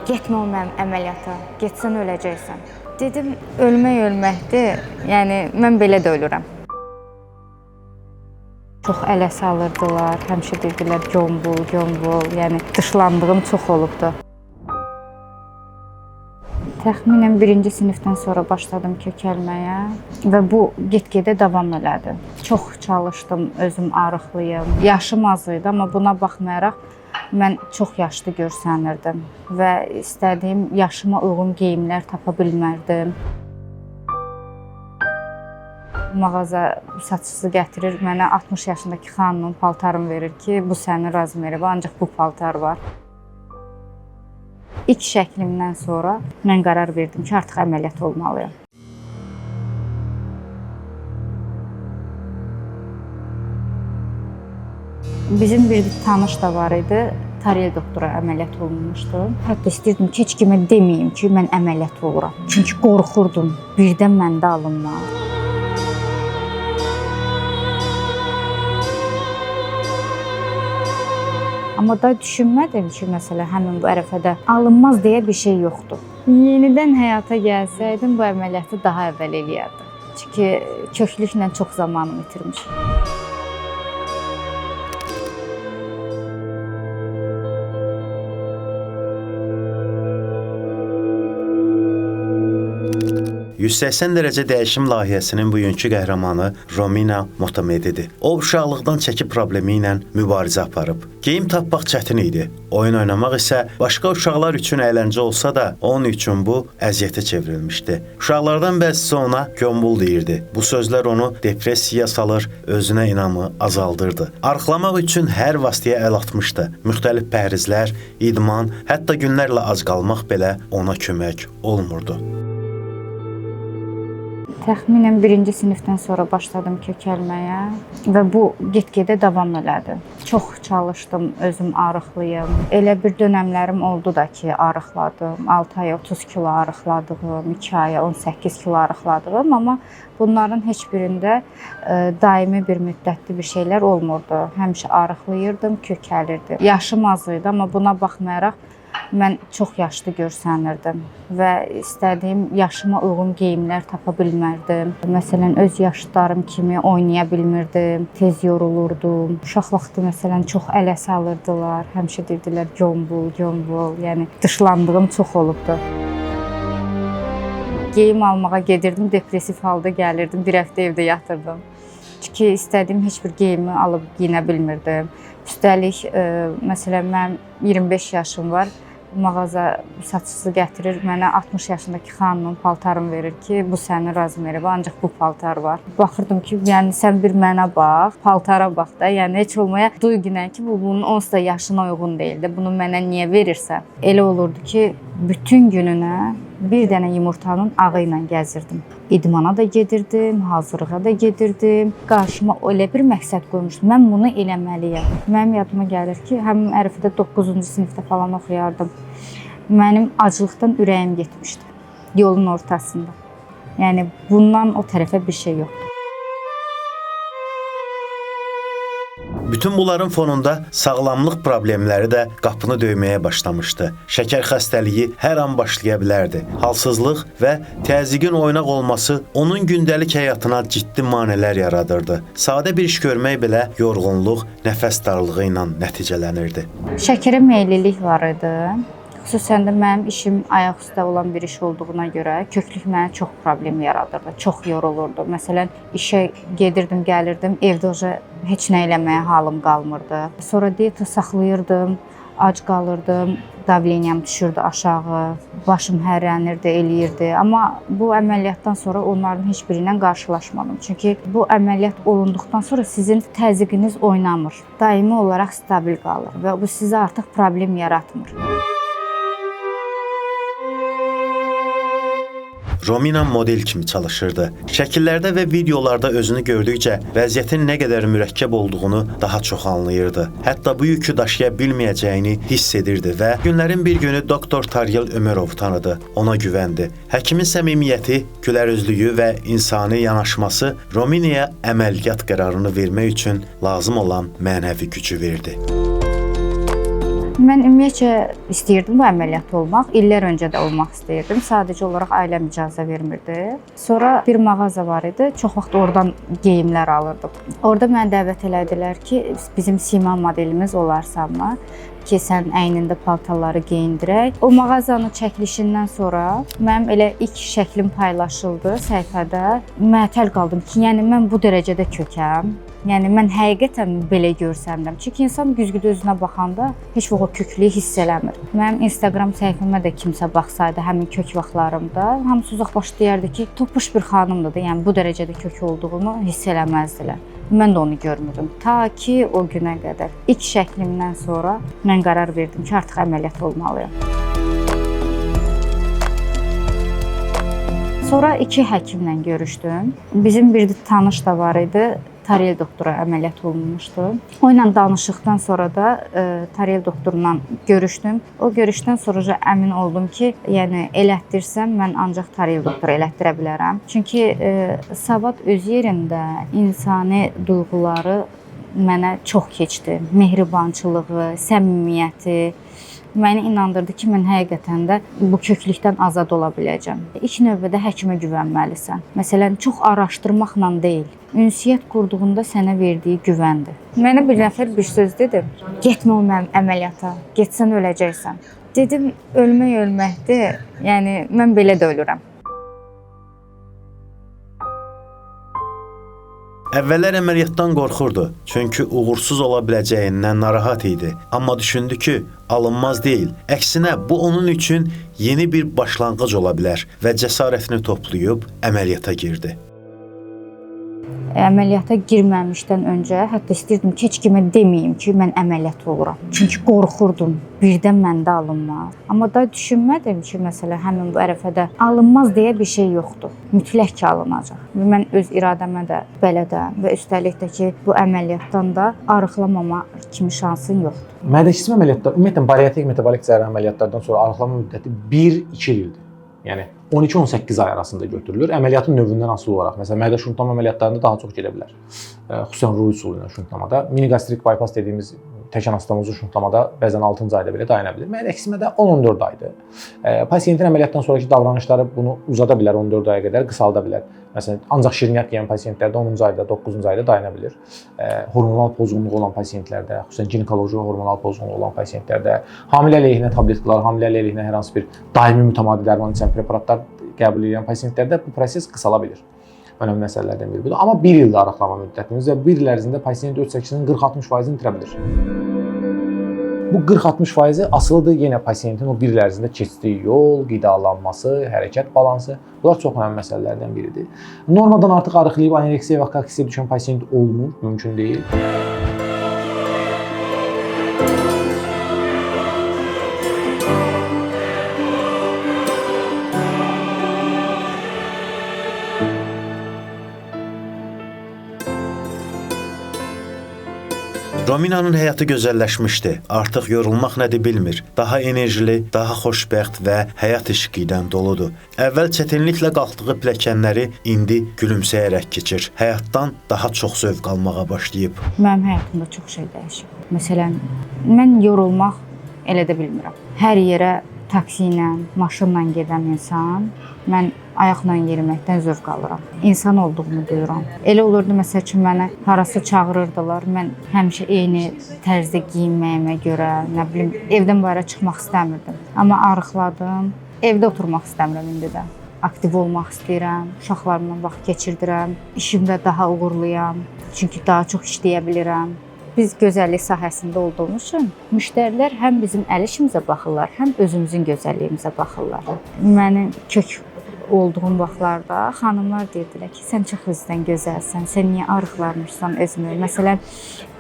getmə o mənim əməliyyata, getsən öləcəksən. Dedim, ölmək ölməkdir, yəni mən belə də ölürəm. Çox ələ salırdılar, həmişə dedilər gömbul, yəni dışlandığım çox olubdu. Təxminən 1-ci sinifdən sonra başladım kökəlməyə və bu get-gedə davam elədi. Çox çalışdım, özüm arıqlıyım. Yaşım az idi, amma buna baxmayaraq mən çox yaşlı görsənirdim və istədiyim yaşıma uyğun geyimlər tapa bilmərdim. Mağaza saççısı gətirir, mənə 60 yaşındakı xanımın paltarını verir ki, bu sənin razmeri var, ancaq bu paltar var. İlk şəklimdən sonra mən qərar verdim ki, artıq əməliyyat olmalıyam. Bizim bir tanış da var idi, Tariyel doktora əməliyyat olunmuşdu. Hətta istəyirdim ki, heç kimə deməyim ki, mən əməliyyat oluram. Çünki qorxurdum, birdən məndə alınmaz. Amma da düşünmədim ki, məsələn, həmin bu ərəfədə alınmaz deyə bir şey yoxdur. Yenidən həyata gəlsəydim, bu əməliyyatı daha əvvəl eləyərdim. Çünki köklüklə çox zamanımı itirmişim. «180 dərəcə dəyişim layihəsinin bugünkü qəhrəmanı Romina Motamedidir. O, uşaqlıqdan çəki problemi ilə mübarizə aparıb. Geyim tapmaq çətin idi. Oyun oynamaq isə başqa uşaqlar üçün əyləncə olsa da, onun üçün bu əziyyətə çevrilmişdi. Uşaqlardan bəzisi ona gömbul deyirdi. Bu sözlər onu depressiyaya salır, özünə inamı azaldırdı. Arıqlamaq üçün hər vasitəyə əl atmışdı. Müxtəlif pəhrizlər, idman, hətta günlərlə ac qalmaq belə ona kömək olmurdu. Təxminən 1-ci sinifdən sonra başladım kökəlməyə və bu get-gedə davam elədi. Çox çalışdım, özüm arıqlıyım. Elə bir dönəmlərim oldu da ki, arıqladım. 6 aya 30 kilo arıqladığım, 2 aya 18 kilo arıqladığım, amma bunların heç birində daimi bir müddətli bir şeylər olmurdu. Həmişə arıqlayırdım, kökəlirdim. Yaşım az idi, amma buna baxmayaraq mən çox yaşlı görsənirdim və istədiyim yaşıma uyğun geyimlər tapa bilmərdim. Məsələn, öz yaşlarım kimi oynaya bilmirdim, tez yorulurdum. Uşaq vaxtı məsələn çox ələ salırdılar, həmişə dedilər gömbul, yəni dışlandığım çox olubdu. Geyim almağa gedirdim, depressiv halda gəlirdim, bir həftə evdə yatırdım. Çünki istədiyim heç bir geyimi alıb giyinə bilmirdim. Üstəlik, məsələn, mən 25 yaşım var. Mağaza saççısı gətirir, mənə 60 yaşındakı xanımın paltarını verir ki, bu sənin razmeri var, ancaq bu paltar var. Baxırdım ki, yəni sən bir mənə bax, paltara bax da, yəni heç olmaya duy günən ki, bu bunun onsuz da yaşına uyğun deyildi. Bunu mənə niyə verirsən? Elə olurdu ki, bütün gününə bir dənə yumurtanın ağı ilə gəzirdim. İdmana da gedirdim, hazırlığa da gedirdim. Qarşıma elə bir məqsəd qoymuşdum. Mən bunu eləməliyəm. Mənim yadıma gəlir ki, həmin ərəfədə 9-cu sinifdə falan oxuyardım. Mənim acılıqdan ürəyim getmişdi. Yolun ortasında. Yəni bundan o tərəfə bir şey yoxdur. Bütün bunların fonunda sağlamlıq problemləri də qapını döyməyə başlamışdı. Şəkər xəstəliyi hər an başlaya bilərdi. Halsızlıq və təzyiqin oynaq olması onun gündəlik həyatına ciddi maneələr yaradırdı. Sadə bir iş görmək belə yorğunluq, nəfəs darlığı ilə nəticələnirdi. Şəkərə meyillilik var idi. Xüsusən də mənim işim ayaq üstə olan bir iş olduğuna görə köklük mənə çox problem yaradırdı, çox yorulurdu. Məsələn, işə gedirdim, gəlirdim, evdə heç nə eləməyə halım qalmırdı. Sonra diyeta saxlayırdım, ac qalırdım, davleniyam düşürdü aşağı, başım hərlənirdi, eləyirdi. Amma bu əməliyyatdan sonra onların heç biri ilə qarşılaşmadım. Çünki bu əməliyyat olunduqdan sonra sizin təzyiqiniz oynamır, daimi olaraq stabil qalır və bu sizə artıq problem yaratmır. Romina model kimi çalışırdı. Şəkillərdə və videolarda özünü gördükcə vəziyyətin nə qədər mürəkkəb olduğunu daha çox anlayırdı. Hətta bu yükü daşıya bilməyəcəyini hiss edirdi və günlərin bir günü doktor Tariyel Ömərov tanıdı. Ona güvəndi. Həkimin səmimiyyəti, gülərüzlüyü və insani yanaşması Rominaya əməliyyat qərarını vermək üçün lazım olan mənəvi gücü verdi. Mən ümumiyyətcə istəyirdim bu əməliyyat olmaq. İllər öncə də olmaq istəyirdim. Sadəcə olaraq ailəm icazə vermirdi. Sonra bir mağaza var idi. Çox vaxt oradan geyimlər alırdıq. Orada məni dəvət elədilər ki, bizim sima modelimiz olarsanmı? Ki, sən əynində paltarları geyindirək. O mağazanın çəkilişindən sonra mənim elə ilk şəklim paylaşıldı səhifədə. Məəttəl qaldım ki, yəni mən bu dərəcədə kökəm. Yəni mən həqiqətən belə görsəmdim. Çünki insan güzgüdə özünə baxanda heç vaxt o köklüyü hiss eləmir. Mənim Instagram səhifəmə də kimsə baxsaydı həmin kök vaxtlarımda, hamısı uzaq baş deyərdi ki, topuş bir xanımdır da, yəni bu dərəcədə kök olduğumu hiss eləməzdilər. Mən də onu görmürdüm. Ta ki o günə qədər. İlk şəklimdən sonra mən qərar verdim ki, artıq əməliyyat olmalıyam. Sonra 2 həkimlə görüşdüm. Bizim bir tanış da var idi. Tariyel doktora əməliyyat olunmuşdu. O ilə danışdıqdan sonra da Tariyel doktorla görüşdüm. O görüşdən sonra əmin oldum ki, yəni elətdirsəm mən ancaq Tariyel doktora elətdirə bilərəm. Çünki Savad öz yerində insani duyğuları mənə çox keçdi. Mehribançılığı, səmimiyyəti məni inandırdı ki, mən həqiqətən də bu köklükdən azad ola biləcəm. İlk növbədə həkimə güvənməlisən. Məsələn, çox araşdırmaqla deyil, ünsiyyət qurduğunda sənə verdiyi güvəndir. Mənə bir nəfər bir söz dedi, getmə o mənim əməliyyata, getsən öləcəksən. Dedim, ölmək ölməkdir, yəni mən belə də ölürəm. Əvvəllər əməliyyatdan qorxurdu, çünki uğursuz ola biləcəyindən narahat idi. Amma düşündü ki, alınmaz deyil. Əksinə, bu onun üçün yeni bir başlanğıc ola bilər və cəsarətini toplayıb əməliyyata girdi. Əməliyyata girməmişdən öncə hətta istəyirdim ki, heç kimə deməyim ki, mən əməliyyat oluram. Çünki qorxurdum, birdən məndə alınmaz. Amma da düşünmədim ki, məsələn, həmin bu ərəfədə alınmaz deyə bir şey yoxdur. Mütləq ki, alınacaq. Və mən öz iradəmə də belədəm və üstəlik də ki, bu əməliyyatdan da arıqlamama kimi şansın yoxdur. Mədə kismə əməliyyatlar, ümumiyyətlə bariatrik metabolik cərrah əməliyyatlardan sonra arıqlama müddəti 1-2 ildir. Yəni 12-18 ay arasında götürülür. Əməliyyatın növündən asılı olaraq, məsələn, mədə şuntlama əməliyyatlarında daha çox gedə bilər. Xüsusən Ruy üsulu ilə şuntlamada, minigastrik bypass dediyimiz tək anastomozlu şuntlamada bəzən 6-cı ayda belə dayana bilir. Mədə əksimə 10-14 aydır. Pasiyentin əməliyyatdan sonraki davranışları bunu uzada bilər, 14 aya qədər qısalda bilər. Məsələn, ancaq şirniyyat yeyən pasiyentlərdə 10-cu ayda, 9-cu ayda dayana bilir. Hormonal pozğunluğu olan pasiyentlərdə, xüsusən ginekoloji hormonal pozğunluğu olan pasiyentlərdə, hamilə əleyhinə tabletlər, hamilə əleyhinə hər hansı bir daimi mütəmadi dərman içən preparatlar qəbul edən pasiyentlərdə bu proses qısala bilir. Önəmli məsələlərdən biri budur. Amma 1 ildə arıqlama müddətimiz və 1 il ərzində pasiyent öz çəkisinin 40-60%-ni itirə bilir. Bu 40-60%-i asılıdır yenə pasiyentin o 1 il ərzində keçdiyi yol, qidalanması, hərəkət balansı. Bunlar çox önəmli məsələlərdən biridir. Normadan artıq arıqlayıb anoreksiya və kaksiya düşən pasiyent olmur, mümkün deyil. Rominanın həyatı gözəlləşmişdi. Artıq yorulmaq nədir bilmir. Daha enerjili, daha xoşbəxt və həyat işqi ilə doludur. Əvvəl çətinliklə qalxdığı pilləkənləri indi gülümsəyərək keçir. Həyatdan daha çox zövq almağa başlayıb. Mənim həyatımda çox şey dəyişib. Məsələn, mən yorulmaq elə də bilmirəm. Hər yerə taksi ilə, maşınla gedən insan, mən ayaqla yeriməkdən zövq alıram. İnsan olduğumu duyuram. Elə olurdu, məsəl üçün, mənə harası çağırırdılar. Mən həmişə eyni tərzdə giyinməyimə görə, nə bilim, evdən bayıra çıxmaq istəmirdim. Amma arıqladım. Evdə oturmaq istəmirəm indi də. Aktiv olmaq istəyirəm, uşaqlarımla vaxt keçirdirəm, işimdə daha uğurluyam. Çünki daha çox işləyə bilirəm. Biz gözəllik sahəsində olduğumuz üçün müştərilər həm bizim əl işimizə baxırlar, həm özümüzün gözəlliyimizə baxırlar. Mənim kök olduğum vaxtlarda xanımlar deyirdilər ki, sən çox özdən gözəlsən, sən niyə arıqlarmışsan özünü? Məsələn,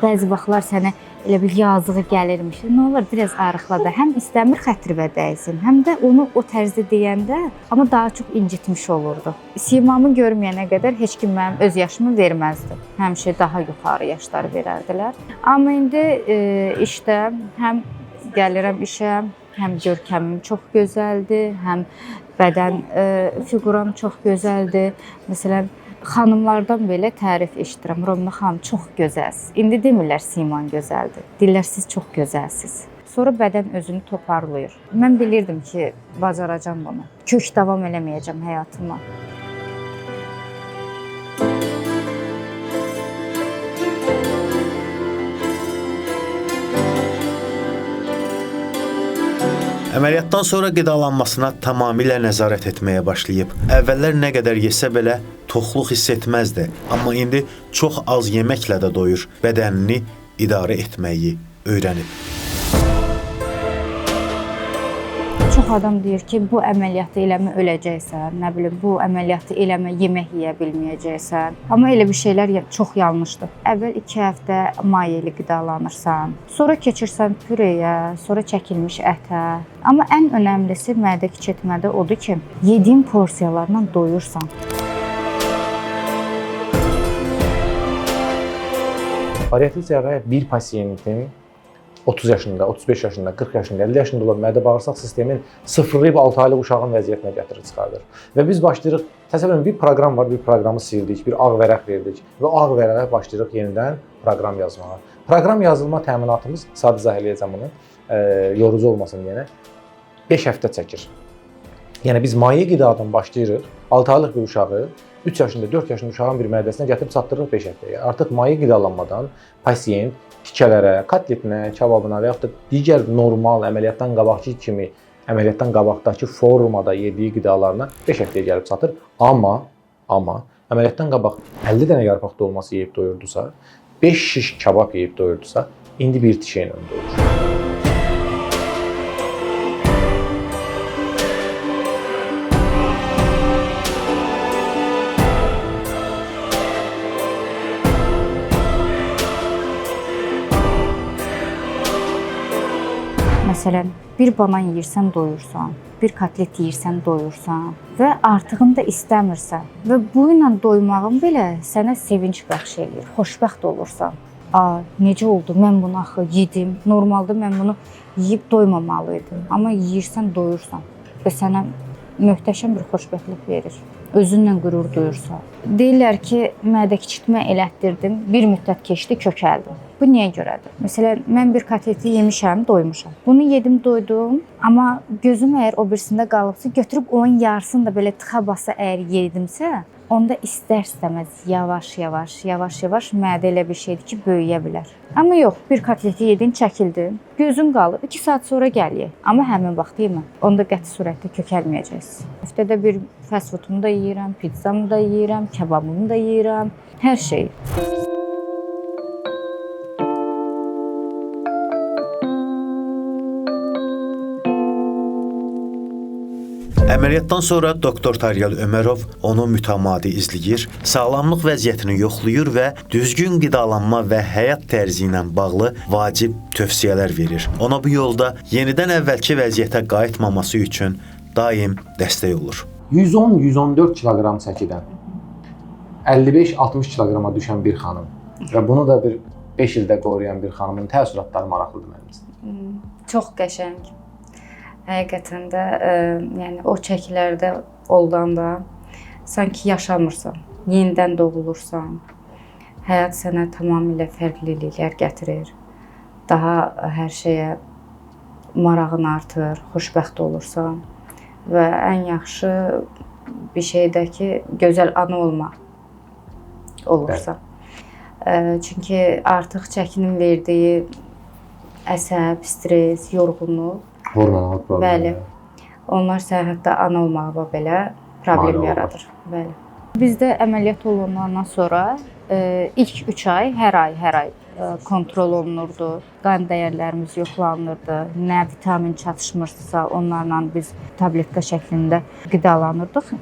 bəzi vaxtlar sənə elə bir yazığı gəlirmiş. Nə olur, biraz arıqla da. Həm istəmir xətrivə dəysin, həm də onu o tərzdə deyəndə, amma daha çox incitmiş olurdu. Simamı görməyənə qədər heç kim mənim öz yaşımı verməzdi. Həmişə daha yuxarı yaşlar verərdilər. Amma indi işdə həm gəlirəm işə, həm görkəmim çox gözəldir, həm bədən figuram çox gözəldir. Məsələn, xanımlardan belə tərif eşidirəm. Romina xanım, çox gözəlsiz. İndi demirlər Siman gözəldir. Deyirlər siz çox gözəlsiz. Sonra bədən özünü toparlayır. Mən bilirdim ki, bacaracağam bunu. Kök davam eləməyəcəm həyatıma. Əməliyyatdan sonra qidalanmasına tamamilə nəzarət etməyə başlayıb. Əvvəllər nə qədər yesə belə toxluq hiss etməzdi, amma indi çox az yeməklə də doyur, bədənini idarə etməyi öyrənib. Çox adam deyir ki, bu əməliyyatı eləmə öləcəksən, nə bilim, bu əməliyyatı eləmə yemək yeyə bilməyəcəksən. Amma elə bir şeylər çox yanlışdır. Əvvəl 2 həftə mayeli qidalanırsan, sonra keçirsən püreyə, sonra çəkilmiş ətə. Amma ən önəmlisi mədə keçirtmədə odur ki, yediyin porsiyalarla doyursan. Bariatrik cərrahiyyə bir pasiyentin 30 yaşında, 35 yaşında, 40 yaşında, 50 yaşında olan mədə-bağırsaq sistemin sıfırlayıb 6 aylıq uşağın vəziyyətinə gətirir çıxardır. Və biz başlayırıq, təsəvvürən bir proqram var, bir proqramı sildik, bir ağ vərəq verdik və ağ vərəqə başlayırıq yenidən proqram yazmağa. Proqram yazılma təminatımız, sadə izah eləyəcəm bunu, yorucu olmasın deyənə, 5 həftə çəkir. Yəni biz maye qidadan başlayırıq, 6 aylıq bir uşağı 3 yaşında, 4 yaşında uşağın bir mədəsinə gətirib çatdırırıq 5 həftəyə. Artıq maye qidalanmadan pasiyent tikələrə, kotletinə, kababına və yaxud da digər normal əməliyyatdan qabaqki kimi əməliyyatdan qabaqdakı formada yediyi qidalarına 5 həftəyə gəlib çatır. Amma əməliyyatdan qabaq 50 dənə yarpaq dolması yeyib doyurdusa, 5 şiş kabab yeyib doyurdusa, indi bir tişə ilə doyur. Məsələn, bir banan yeyirsən doyursan, bir kotlet yeyirsən doyursan və artığını da istəmirsən və bu ilə doymağın belə sənə sevinç bəxş eləyir, xoşbəxt olursan. Necə oldu? Mən bunu axı yedim. Normalda mən bunu yeyib doymamalıydım. Amma yeyirsən doyursan və sənə möhtəşəm bir xoşbəxtlik verir. Özünlə qürur duyursan. Deyirlər ki, mədə kiçiltmə elətdirdim, bir müddət keçdi, kökəldim. Bu niyə görədir? Məsələn, mən bir kotleti yemişəm, doymuşam. Bunu yedim, doydum, amma gözüm əgər o birisində qalıbsa, götürüb onun yarısını da belə tıxa basa əgər yedimsə, onda istər-istəməz yavaş-yavaş mədə elə bir şeydir ki, böyüyə bilər. Amma yox, bir kotleti yedin, çəkildin, gözün qalıb, 2 saat sonra gəl ye. Amma həmin vaxt yemə. Onda qəti surətdə kökəlməyəcəksiniz. Həftədə bir fast foodumu da yeyirəm, pizzamı da yeyirəm, kebabımı da yeyirəm, hər şeyi. Əməliyyatdan sonra doktor Taryal Ömərov onu mütəmadi izləyir, sağlamlıq vəziyyətini yoxlayır və düzgün qidalanma və həyat tərzi ilə bağlı vacib tövsiyələr verir. Ona bu yolda yenidən əvvəlki vəziyyətə qayıtmaması üçün daim dəstək olur. 110-114 kiloqram çəkidən 55-60 kiloqrama düşən bir xanım və bunu da bir 5 ildə qoruyan bir xanımın təəssüratları maraqlıdır mənim üçün. Çox qəşəng. Həqiqətən də, yəni o çəkilərdə olanda sanki yaşamırsan, yenidən doğulursan. Həyat sənə tamamilə fərqliliklər gətirir. Daha hər şeyə marağın artır, xoşbəxt olursan və ən yaxşı bir şeydə ki, gözəl ana olmaq olursan. Çünki artıq çəkinin verdiyi əsəb, stres, yorğunluq, hormonal problemlər. Bəli. Onlar sənə hətta ana olmağa belə problem yaradır. Bəli. Bizdə əməliyyat olunandan sonra ilk 3 ay, hər ay kontrol olunurdu. Qan dəyərlərimiz yoxlanılırdı. Nə vitamin çatışmırsa, onlarla biz tabletka şəklində qidalanırdıq.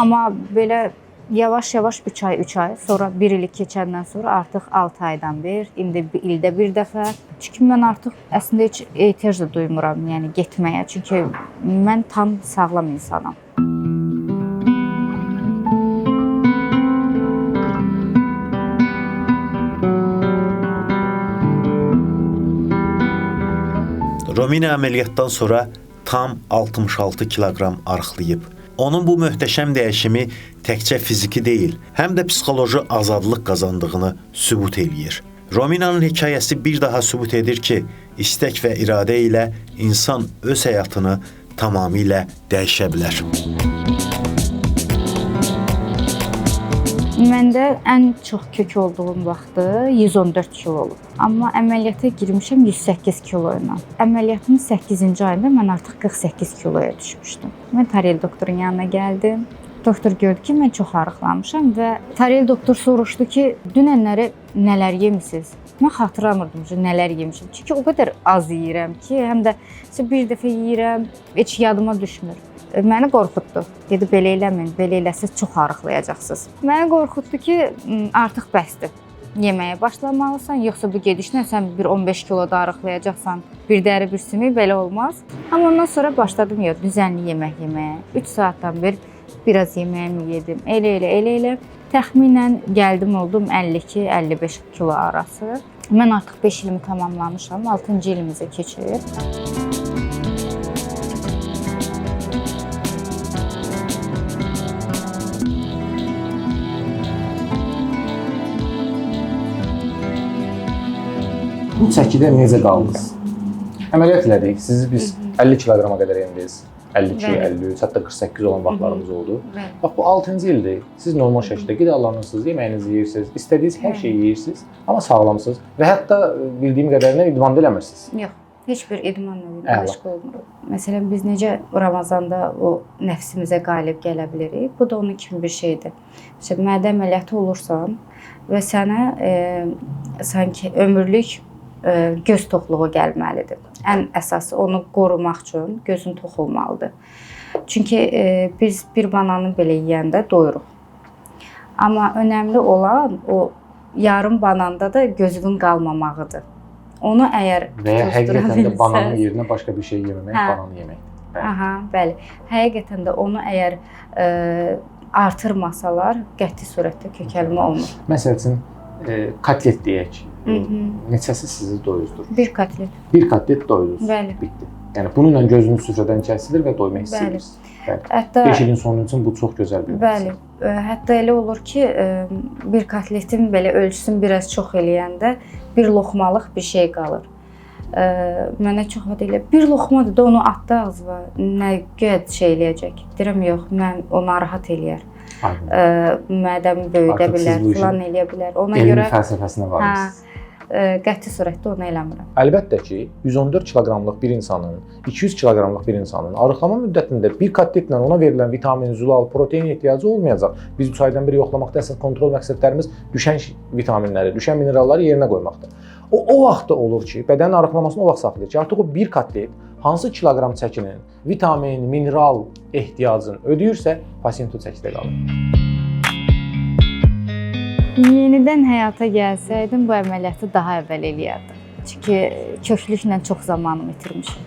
Amma belə yavaş-yavaş 3 ay, sonra 1 ili keçəndən sonra artıq 6 aydan bir, indi ildə bir dəfə. Çünki mən artıq əslində heç ehtiyac da duymuram, yəni getməyə. Çünki mən tam sağlam insanam. Romina əməliyyatdan sonra tam 66 kiloqram arıqlayıb. Onun bu möhtəşəm dəyişimi təkcə fiziki deyil, həm də psixoloji azadlıq qazandığını sübut eləyir. Rominanın hekayəsi bir daha sübut edir ki, istək və iradə ilə insan öz həyatını tamamilə dəyişə bilər. Məndə ən çox kök olduğum vaxtı 114 kilo olub. Amma əməliyyata girmişəm 108 kilo ilə. Əməliyyatın 8-ci ayında mən artıq 48 kiloya düşmüşdüm. Mən Tarel doktorun yanına gəldim. Doktor gördü ki, mən çox arıqlamışam və Tarel doktor soruşdu ki, dünənləri nələr yemisiniz? Mən xatırlamırdım ki, nələr yemişim. Çünki o qədər az yeyirəm ki, həm də bir dəfə yeyirəm, heç yadıma düşmür. Məni qorxutdu. Dedi, belə eləməyin, belə eləsəz çox arıqlayacaqsınız. Məni qorxutdu ki, artıq bəsdir. Yeməyə başlamalısan, yoxsa bu gedişlə sən bir 15 kiloda arıqlayacaqsan, bir dəri bir sümük, belə olmaz. Amma ondan sonra başladım düzənli yemək yeməyə. 3 saatdan bir biraz yeməyimi yedim. Elə. Təxminən gəldim oldum 52-55 kilo arası. Mən artıq 5 ilimi tamamlamışam, 6-cı ilimizə keçir. Bu çəkidə necə qaldınız? Əməliyyat elədik. Siz biz 50 kiloqrama qədər endiniz. 52, 53, hətta 48 olan vaxtlarımız oldu. Bax bu 6-cı ildir. Siz normal şəkildə qidalanırsınız, yeməyinizi yeyirsiniz, istədiyiniz hər şeyi yeyirsiniz, amma sağlamsınız və hətta bildiyim qədərilə idman da eləmirsiniz. Yox, heç bir idmanla məşğul olmuruq. Məsələn, biz necə Ramazanda o nəfsimizə qalib gələ bilirik, bu da onun kimi bir şeydir. Məsələn, mədə əməliyyatı olursan və sənə sanki ömürlük göz toxluğu gəlməlidir. Ən əsası onu qorumaq üçün gözün toxulmalıdır. Çünki biz bir bananı belə yeyəndə doyuruq. Amma önəmli olan o yarım bananda da gözünün qalmamağıdır. Onu əgər və həqiqətən də bananın yerinə başqa bir şey yeməmək, bananı yeməkdir. Aha, bəli. Həqiqətən də onu əgər artırmasalar, qəti surətdə kökəlmə olmur. Məsəl üçün kotlet deyək. Neçəsi sizi doyuzdurur? Bir kotlet. Bir kotlet doyudunuz. Bəli. Bitdi. Yəni bununla gözünüz süfrədən kəsilir və doymaq istəyirsiniz. Bəli. Hətta 5 ilin sonu üçün bu çox gözəl bir bəli. Hətta elə olur ki, bir kotletin belə ölçüsünü biraz çox eləyəndə bir loxmalıq bir şey qalır. Mənə çox deyirlər, bir loxmadır da onu atdı ağzına, nə qəd şey eləyəcək. Deyirəm, yox, mən o narahat eləyər. Mədəmi böyüdə bilər, filan eləyə bilər. Ona görə fəlsəfəsinə varız. Qəti surətdə onu eləmirəm. Əlbəttə ki, 114 kiloqramlıq bir insanın, 200 kiloqramlıq bir insanın arıqlama müddətində bir kotletlə ona verilən vitamin, zülal, protein ehtiyacı olmayacaq. Biz bu saydan biri yoxlamaqda əsas kontrol məqsədlərimiz düşən vitaminləri, düşən mineralları yerinə qoymaqdır. O vaxtda olur ki, bədənin arıqlamasını o vaxt saxlayır ki, artıq o bir kotlet hansı kiloqram çəkinin vitamin, mineral ehtiyacını ödəyirsə, pasiyent o çəkidə qalır. Yenidən həyata gəlsəydim, bu əməliyyatı daha əvvəl eləyərdim. Çünki köklüklə çox zamanımı itirmişəm.